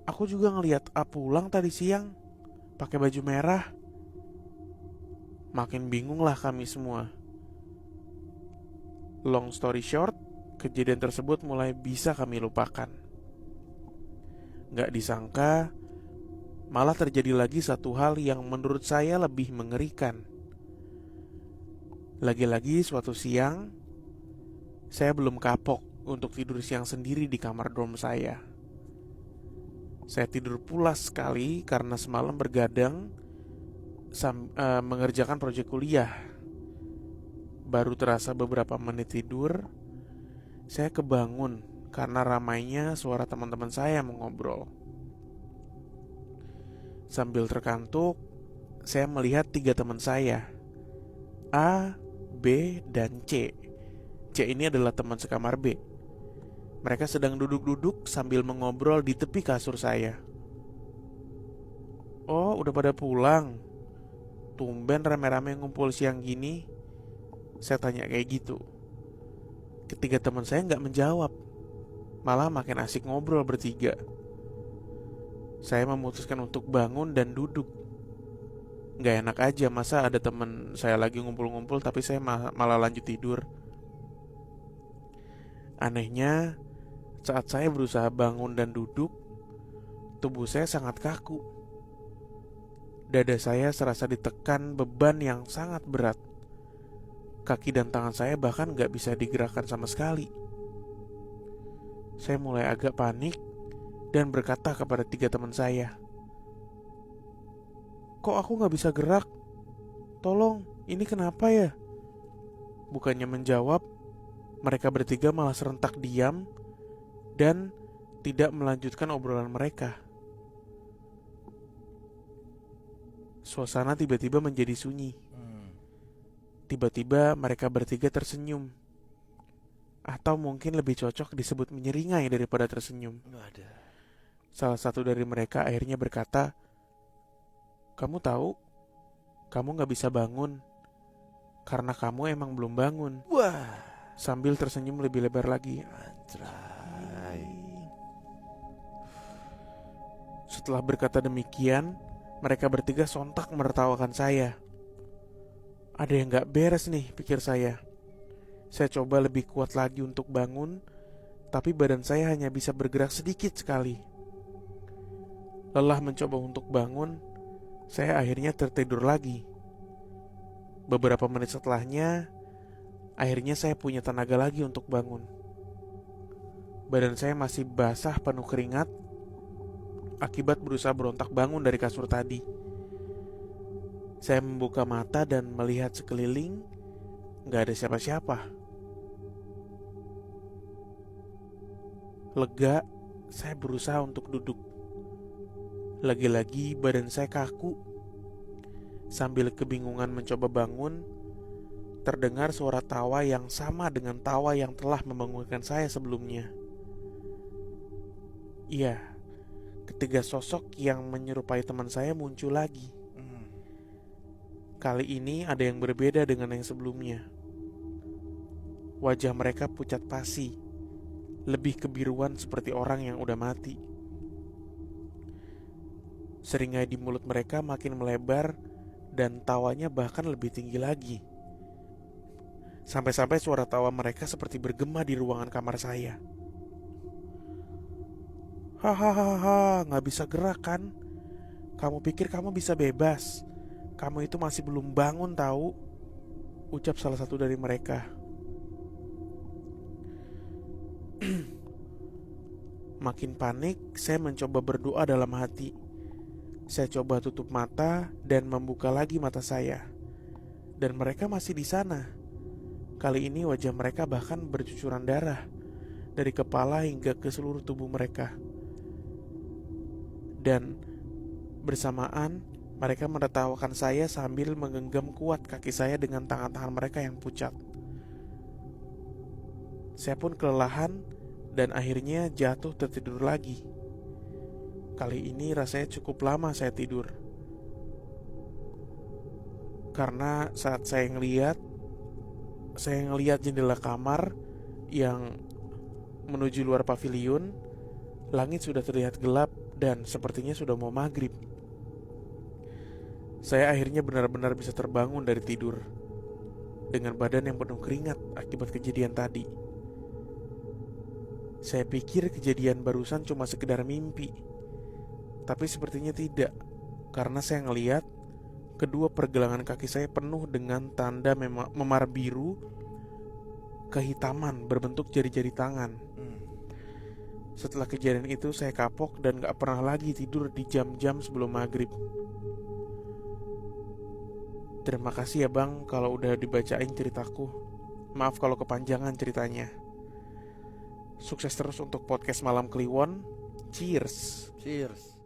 Aku juga ngeliat A pulang tadi siang, pakai baju merah. Makin bingung lah kami semua. Long story short, kejadian tersebut mulai bisa kami lupakan. Gak disangka, malah terjadi lagi satu hal yang menurut saya lebih mengerikan. Lagi-lagi suatu siang, saya belum kapok untuk tidur siang sendiri di kamar dorm saya. Saya tidur pulas sekali karena semalam bergadang mengerjakan proyek kuliah. Baru terasa beberapa menit tidur, saya kebangun karena ramainya suara teman-teman saya mengobrol. Sambil terkantuk, saya melihat tiga teman saya, A, B, dan C. C ini adalah teman sekamar B. Mereka sedang duduk-duduk sambil mengobrol di tepi kasur saya. "Oh, udah pada pulang? Tumben rame-rame ngumpul siang gini?" Saya tanya kayak gitu. Ketiga teman saya nggak menjawab, malah makin asik ngobrol bertiga. Saya memutuskan untuk bangun dan duduk. Nggak enak aja, masa ada teman saya lagi ngumpul-ngumpul tapi saya malah lanjut tidur. Anehnya, saat saya berusaha bangun dan duduk, tubuh saya sangat kaku. Dada saya serasa ditekan beban yang sangat berat. Kaki dan tangan saya bahkan gak bisa digerakkan sama sekali. Saya mulai agak panik dan berkata kepada tiga teman saya, "Kok aku gak bisa gerak? Tolong, ini kenapa ya?" Bukannya menjawab, mereka bertiga malah serentak diam dan tidak melanjutkan obrolan mereka. Suasana tiba-tiba menjadi sunyi. Tiba-tiba mereka bertiga tersenyum. Atau mungkin lebih cocok disebut menyeringai daripada tersenyum. Salah satu dari mereka akhirnya berkata, "Kamu tahu, kamu gak bisa bangun karena kamu emang belum bangun." Wah, Sambil tersenyum lebih lebar lagi. anjay. Setelah berkata demikian, mereka bertiga sontak menertawakan saya. Ada yang gak beres nih, pikir saya. Saya coba lebih kuat lagi untuk bangun, tapi badan saya hanya bisa bergerak sedikit sekali. Lelah mencoba untuk bangun, saya akhirnya tertidur lagi. Beberapa menit setelahnya, akhirnya saya punya tenaga lagi untuk bangun. Badan saya masih basah penuh keringat akibat berusaha berontak bangun dari kasur tadi. Saya membuka mata dan melihat sekeliling, gak ada siapa-siapa. Lega, saya berusaha untuk duduk. Lagi-lagi badan saya kaku. Sambil kebingungan mencoba bangun, terdengar suara tawa yang sama dengan tawa yang telah membangunkan saya sebelumnya. Iya, ketiga sosok yang menyerupai teman saya muncul lagi. Kali ini ada yang berbeda dengan yang sebelumnya. Wajah mereka pucat pasi, lebih kebiruan seperti orang yang udah mati. Seringai di mulut mereka makin melebar dan tawanya bahkan lebih tinggi lagi. Sampai-sampai suara tawa mereka seperti bergema di ruangan kamar saya. "Hahaha, gak bisa gerak kan? Kamu pikir kamu bisa bebas? Kamu itu masih belum bangun tahu?" ucap salah satu dari mereka. Makin panik, saya mencoba berdoa dalam hati. Saya coba tutup mata dan membuka lagi mata saya. Dan mereka masih di sana. Kali ini wajah mereka bahkan bercucuran darah dari kepala hingga ke seluruh tubuh mereka. Dan bersamaan mereka menertawakan saya sambil menggenggam kuat kaki saya dengan tangan-tangan mereka yang pucat. Saya pun kelelahan dan akhirnya jatuh tertidur lagi. Kali ini rasanya cukup lama saya tidur. Karena saat saya ngelihat jendela kamar yang menuju luar pavilion, Langit sudah terlihat gelap dan sepertinya sudah mau maghrib. Saya akhirnya benar-benar bisa terbangun dari tidur dengan badan yang penuh keringat akibat kejadian tadi. Saya pikir kejadian barusan cuma sekedar mimpi, tapi sepertinya tidak, karena saya ngelihat kedua pergelangan kaki saya penuh dengan tanda memar biru kehitaman berbentuk jari-jari tangan. Setelah kejadian itu saya kapok dan gak pernah lagi tidur di jam-jam sebelum maghrib. Terima kasih ya bang kalau udah dibacain ceritaku. Maaf kalau kepanjangan ceritanya. Sukses terus untuk podcast Malam Kliwon. Cheers. Cheers.